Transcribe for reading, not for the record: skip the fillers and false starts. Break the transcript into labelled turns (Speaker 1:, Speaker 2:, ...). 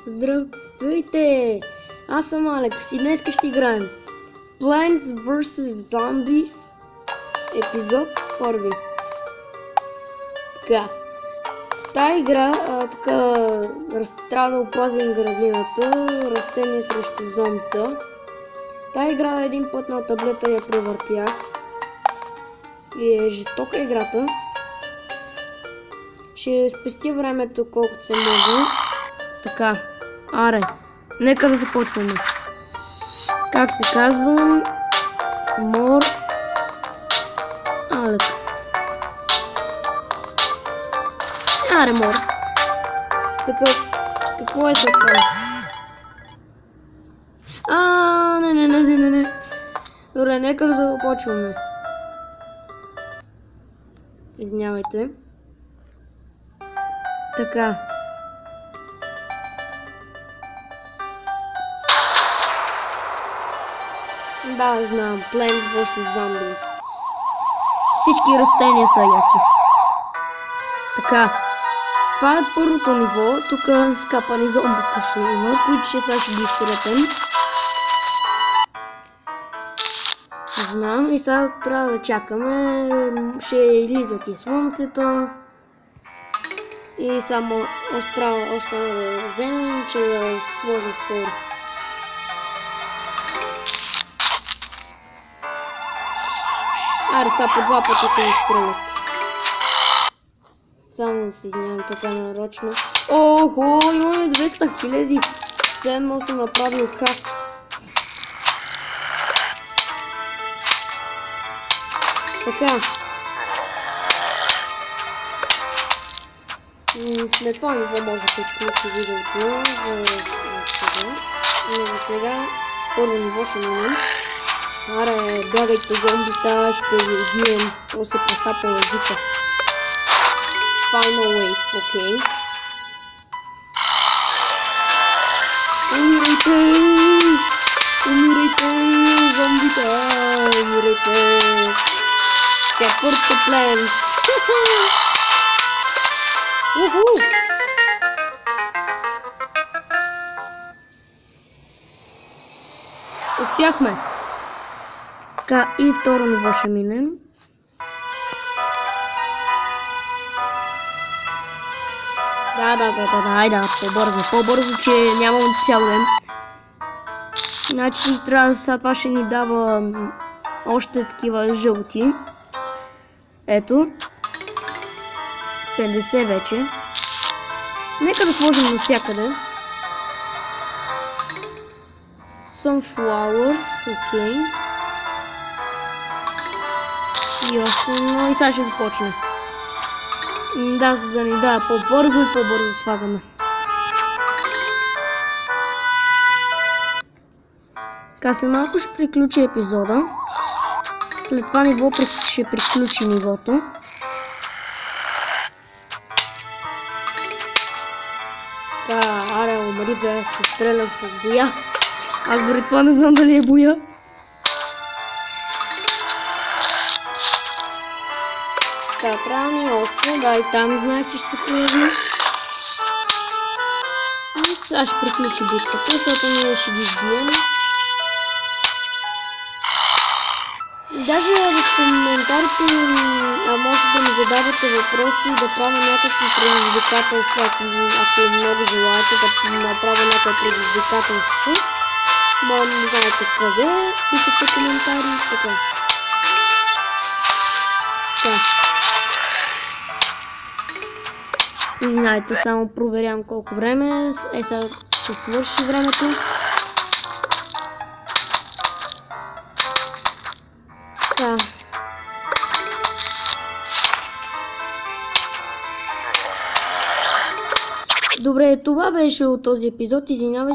Speaker 1: Здравейте! Аз съм Алекс и днес ще играем Plants vs. Zombies епизод 1. Така. Тая игра трябва да опазим градината, растение срещу зомбита. Тая игра един път на таблета я превъртях и е жестока играта. Ще спестя времето колкото се може. Така, аре, нека да започваме. Как се казвам? Мор Алекс. Аре, Мор. Така, какво е след това? Не. Добре, нека да започваме. Извинявайте. Така. Да, знам. Plants vs. Zombies. Всички растения са яки. Така. Това е първото ниво. Тук скапани зомбита ще има, които сега ще ги изтрепем. Знам. И сега трябва да чакаме. Ще излизат и слънцета. И само още трябва да вземем, че да сложим второ. Аре, сега по два пъти ще ни стрелят. Само да се извинявам така нарочно. Охо, имаме 200 000. Все едно съм направил хак. Така. След това ниво може да включи видеото за сега. Но за сега първо ниво ще минем. Аре, бягайте зомбита, ще ви убием. То се прехапал езика. Final wave, окей. Умирайте! Умирайте, зомбита! Умирайте! Четвърто Plants! Уху! Успяхме! Така, и второ ниво ще минем. Да, по-бързо, че нямам цял ден. Значи трябва сега това ще ни дава още такива жълти. Ето. 50 вече. Нека да сложим навсякъде. Sunflowers, окей. Ясно, и сега ще започне. Да, за да ни дава по-бързо и по-бързо слагаме. Така, след малко ще приключи епизода. След това ниво ще приключи нивото. Така, аре, умри бе, аз те стрелям с боя. Аз дори това не знам дали е боя. Така, трябва ми още, да, и там знаех, че ще се появи. И сега ще приключи битката, защото ние ще ги сбием. Даже в коментарите може да ми задавате въпроси, да правя някакви предизвикателства, ако много желаете да направя някакво предизвикателство. Не знаете къде, пишете коментари, така. Извинявайте, само проверявам колко време. Сега ще свърши времето. Така. Добре, това беше от този епизод. Извинявайте.